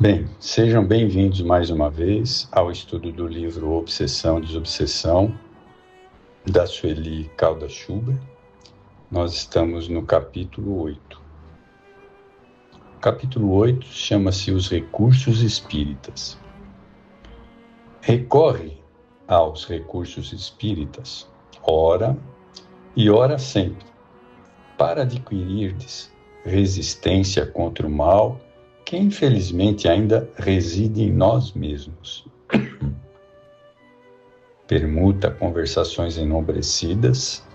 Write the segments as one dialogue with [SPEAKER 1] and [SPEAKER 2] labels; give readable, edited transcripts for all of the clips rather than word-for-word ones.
[SPEAKER 1] Bem, sejam bem-vindos mais uma vez ao estudo do livro Obsessão e Desobsessão, da Sueli Caldas Schubert. Nós estamos no capítulo 8. O capítulo 8 chama-se Os Recursos Espíritas. Recorre aos recursos espíritas, ora e ora sempre, para adquirirdes resistência contra o mal que infelizmente ainda reside em nós mesmos. Permuta conversações enobrecidas,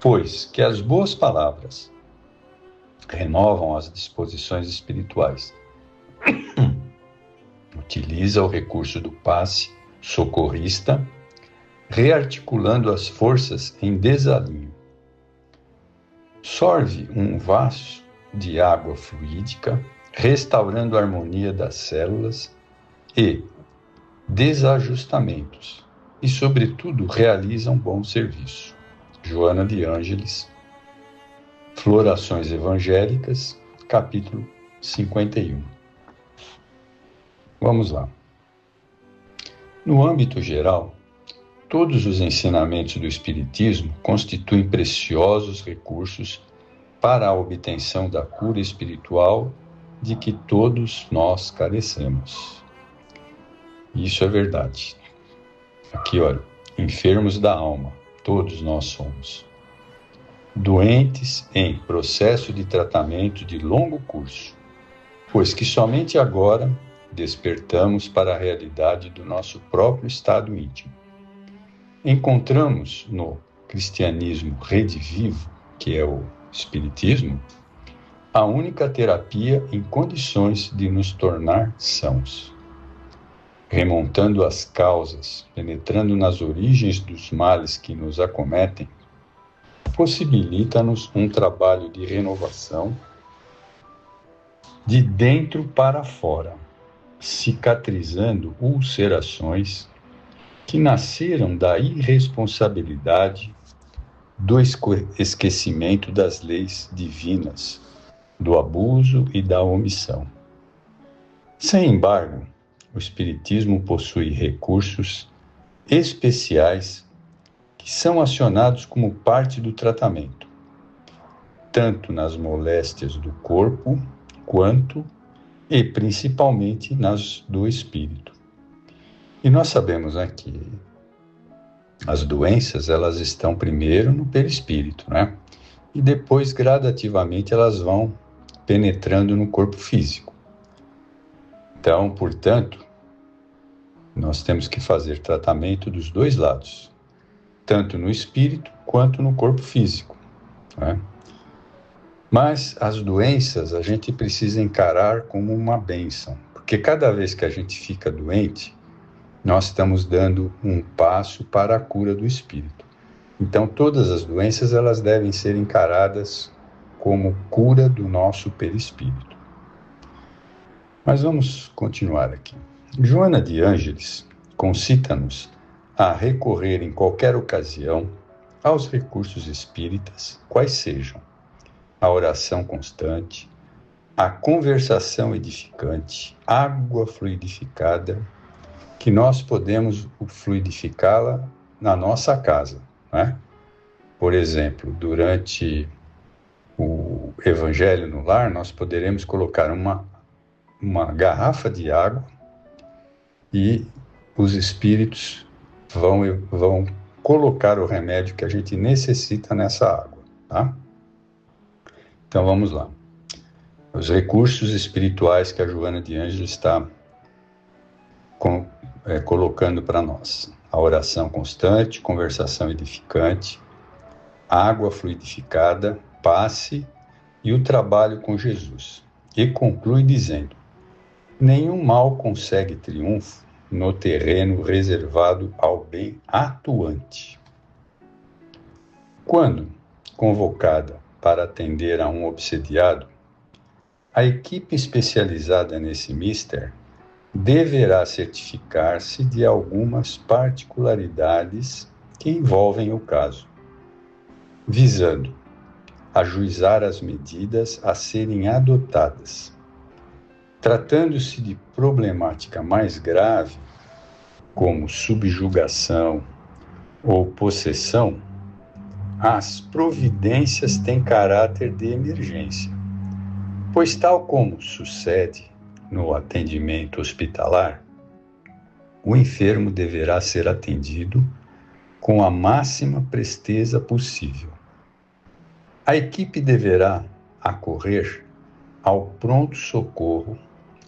[SPEAKER 1] pois que as boas palavras renovam as disposições espirituais. Utiliza o recurso do passe socorrista, rearticulando as forças em desalinho. Sorve um vaso de água fluídica, restaurando a harmonia das células e desajustamentos, e, sobretudo, realiza um bom serviço. Joana de Ângeles, Florações Evangélicas, capítulo 51. Vamos lá. No âmbito geral, todos os ensinamentos do Espiritismo constituem preciosos recursos para a obtenção da cura espiritual de que todos nós carecemos. Isso é verdade. Aqui, olha, enfermos da alma, todos nós somos. Doentes em processo de tratamento de longo curso, pois que somente agora despertamos para a realidade do nosso próprio estado íntimo. Encontramos no cristianismo redivivo, que é o Espiritismo, a única terapia em condições de nos tornar sãos. Remontando as causas, penetrando nas origens dos males que nos acometem, possibilita-nos um trabalho de renovação de dentro para fora, cicatrizando ulcerações que nasceram da irresponsabilidade, do esquecimento das leis divinas, do abuso e da omissão. Sem embargo, o Espiritismo possui recursos especiais que são acionados como parte do tratamento, tanto nas moléstias do corpo, quanto e principalmente nas do espírito. E nós sabemos que as doenças, elas estão primeiro no perispírito, né? E depois, gradativamente, elas vão penetrando no corpo físico. Então, portanto, nós temos que fazer tratamento dos dois lados, tanto no espírito quanto no corpo físico, né? Mas as doenças a gente precisa encarar como uma bênção, porque cada vez que a gente fica doente, nós estamos dando um passo para a cura do espírito. Então, todas as doenças, elas devem ser encaradas como cura do nosso perispírito. Mas vamos continuar aqui. Joana de Ângeles concita-nos a recorrer em qualquer ocasião aos recursos espíritas, quais sejam a oração constante, a conversação edificante, água fluidificada, que nós podemos fluidificá-la na nossa casa, né? Por exemplo, durante o Evangelho no Lar, nós poderemos colocar uma garrafa de água e os espíritos vão colocar o remédio que a gente necessita nessa água, tá? Então vamos lá. Os recursos espirituais que a Joana de Ângeles está colocando para nós: a oração constante, conversação edificante, água fluidificada, passe e o trabalho com Jesus. E conclui dizendo: nenhum mal consegue triunfo no terreno reservado ao bem atuante. Quando convocada para atender a um obsediado, a equipe especializada nesse mister deverá certificar-se de algumas particularidades que envolvem o caso, visando ajuizar as medidas a serem adotadas, Tratando-se de problemática mais grave, como subjugação ou possessão, as providências têm caráter de emergência, pois, tal como sucede no atendimento hospitalar, o enfermo deverá ser atendido com a máxima presteza possível. A equipe deverá acorrer ao pronto-socorro,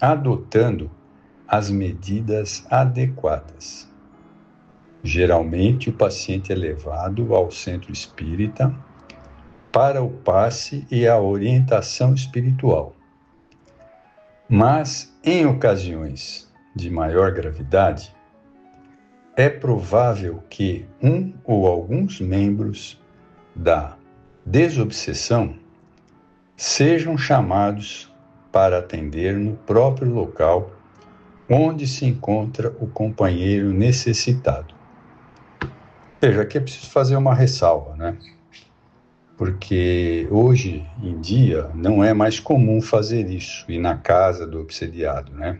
[SPEAKER 1] adotando as medidas adequadas. Geralmente, o paciente é levado ao centro espírita para o passe e a orientação espiritual. Mas, em ocasiões de maior gravidade, é provável que um ou alguns membros da desobsessão sejam chamados para atender no próprio local onde se encontra o companheiro necessitado. Veja, aqui é preciso fazer uma ressalva, né? Porque hoje em dia não é mais comum fazer isso, ir na casa do obsediado, né?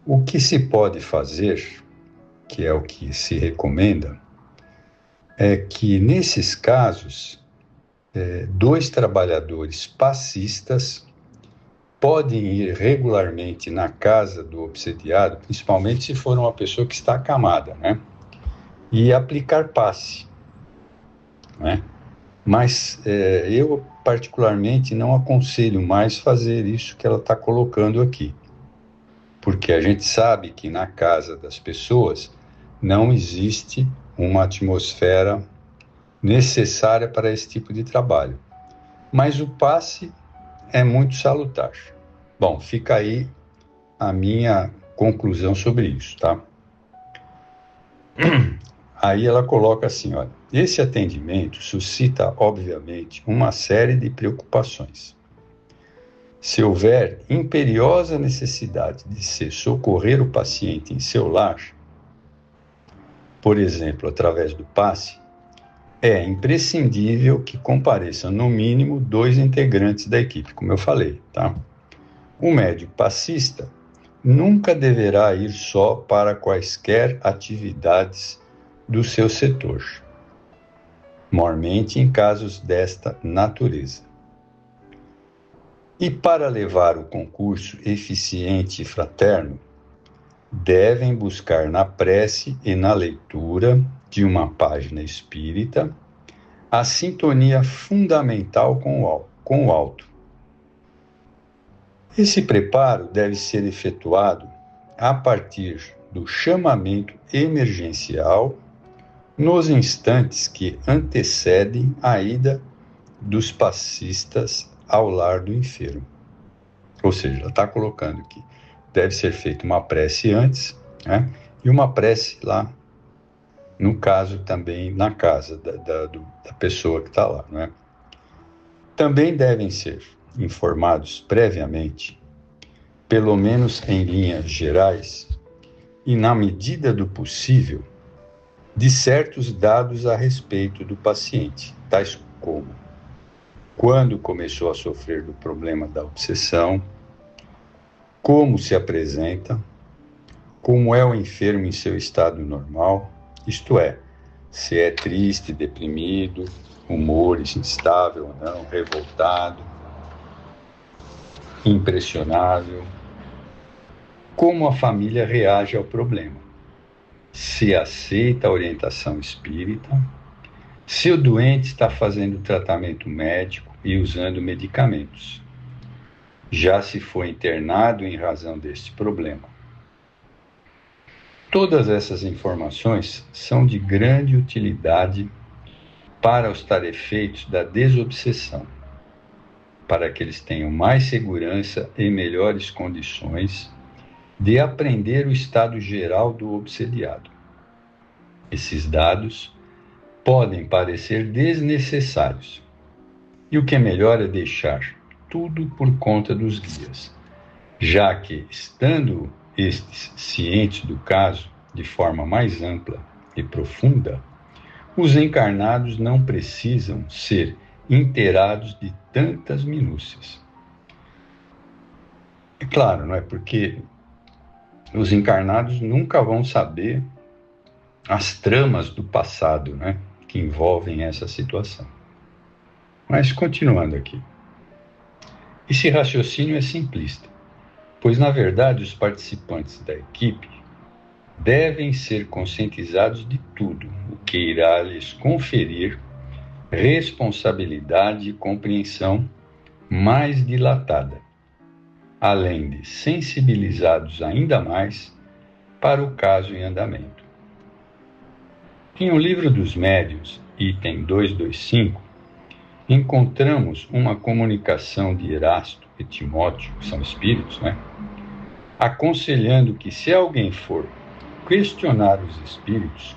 [SPEAKER 1] O que se pode fazer, que é o que se recomenda, é que nesses casos, dois trabalhadores passistas podem ir regularmente na casa do obsediado, principalmente se for uma pessoa que está acamada, né? E aplicar passe, né? Mas eu, particularmente, não aconselho mais fazer isso que ela está colocando aqui, porque a gente sabe que na casa das pessoas não existe uma atmosfera necessária para esse tipo de trabalho. Mas o passe é muito salutar. Bom, fica aí a minha conclusão sobre isso, tá? Aí ela coloca assim, olha, esse atendimento suscita, obviamente, uma série de preocupações. Se houver imperiosa necessidade de se socorrer o paciente em seu lar, por exemplo, através do passe, é imprescindível que compareçam no mínimo 2 integrantes da equipe, como eu falei, tá? O médico passista nunca deverá ir só para quaisquer atividades do seu setor, mormente em casos desta natureza. E para levar o concurso eficiente e fraterno, devem buscar na prece e na leitura de uma página espírita a sintonia fundamental com o alto. Esse preparo deve ser efetuado a partir do chamamento emergencial nos instantes que antecedem a ida dos passistas ao lar do enfermo. Ou seja, ela está colocando que deve ser feita uma prece antes, né? E uma prece lá, no caso também na casa da pessoa que está lá, né? Também devem ser informados previamente, pelo menos em linhas gerais, e na medida do possível, de certos dados a respeito do paciente, tais como quando começou a sofrer do problema da obsessão, como se apresenta, como é o enfermo em seu estado normal, isto é, se é triste, deprimido, humor instável ou não, revoltado, impressionável, como a família reage ao problema, se aceita a orientação espírita, se o doente está fazendo tratamento médico e usando medicamentos, já se foi internado em razão deste problema. Todas essas informações são de grande utilidade para os tarefeitos da desobsessão, para que eles tenham mais segurança e melhores condições de aprender o estado geral do obsediado. Esses dados podem parecer desnecessários, e o que é melhor é deixar tudo por conta dos guias, já que, estando estes cientes do caso de forma mais ampla e profunda, os encarnados não precisam ser inteirados de tantas minúcias. claro, não é? Porque os encarnados nunca vão saber as tramas do passado, né? Que envolvem essa situação. Mas continuando aqui. Esse raciocínio é simplista, pois na verdade os participantes da equipe devem ser conscientizados de tudo o que irá lhes conferir responsabilidade e compreensão mais dilatada, além de sensibilizados ainda mais para o caso em andamento. Em O Livro dos Médiuns, item 225, encontramos uma comunicação de Erasto e Timóteo, que são espíritos, né? Aconselhando que, se alguém for questionar os espíritos,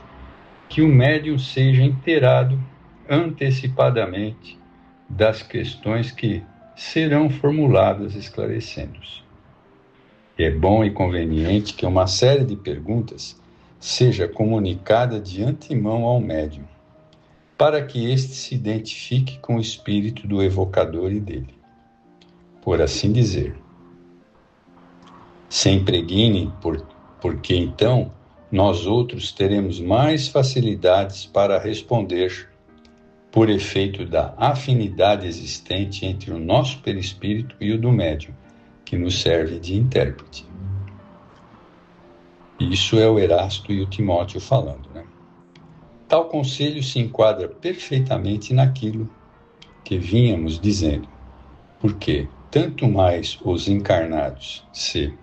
[SPEAKER 1] que o médium seja inteirado antecipadamente das questões que serão formuladas esclarecendo-os. É bom e conveniente que uma série de perguntas seja comunicada de antemão ao médium, para que este se identifique com o espírito do evocador e dele, por assim dizer. Se impregne, porque então nós outros teremos mais facilidades para responder, por efeito da afinidade existente entre o nosso perispírito e o do médium, que nos serve de intérprete. Isso é o Erasto e o Timóteo falando, né? Tal conselho se enquadra perfeitamente naquilo que vínhamos dizendo, porque tanto mais os encarnados se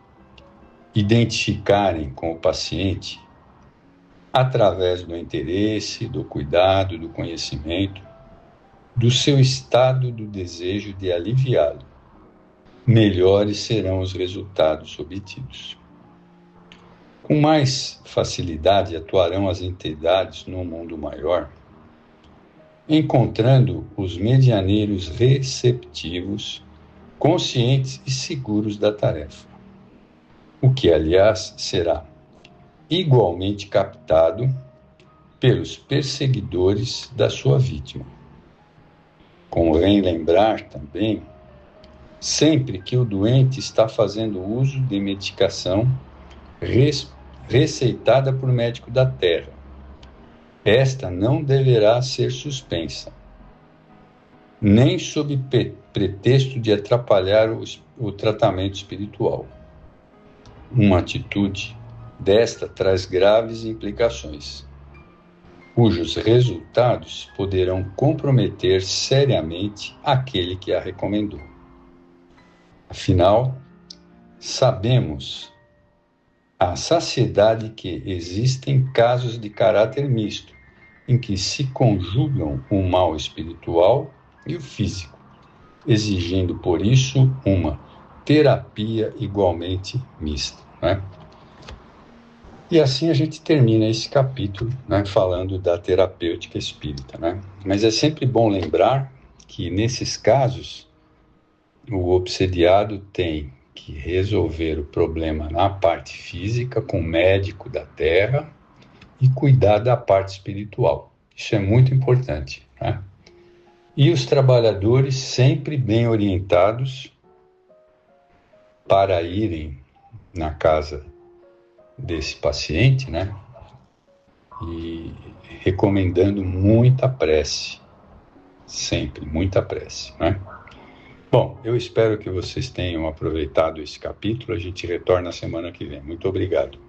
[SPEAKER 1] identificarem com o paciente, através do interesse, do cuidado, do conhecimento, do seu estado do desejo de aliviá-lo, melhores serão os resultados obtidos. Com mais facilidade atuarão as entidades no mundo maior, encontrando os medianeiros receptivos, conscientes e seguros da tarefa, o que, aliás, será igualmente captado pelos perseguidores da sua vítima. Convém lembrar também, sempre que o doente está fazendo uso de medicação receitada por médico da terra, esta não deverá ser suspensa, nem sob pretexto de atrapalhar o tratamento espiritual. Uma atitude desta traz graves implicações, cujos resultados poderão comprometer seriamente aquele que a recomendou. Afinal, sabemos à saciedade que existem casos de caráter misto, em que se conjugam o mal espiritual e o físico, exigindo por isso uma terapia igualmente mista, né? E assim a gente termina esse capítulo, né, falando da terapêutica espírita, né? Mas é sempre bom lembrar que nesses casos o obsediado tem que resolver o problema na parte física com o médico da terra e cuidar da parte espiritual. Isso é muito importante, né? E os trabalhadores sempre bem orientados para irem na casa desse paciente, né? E recomendando muita prece, sempre muita prece, né? Bom, eu espero que vocês tenham aproveitado esse capítulo. A gente retorna semana que vem. Muito obrigado.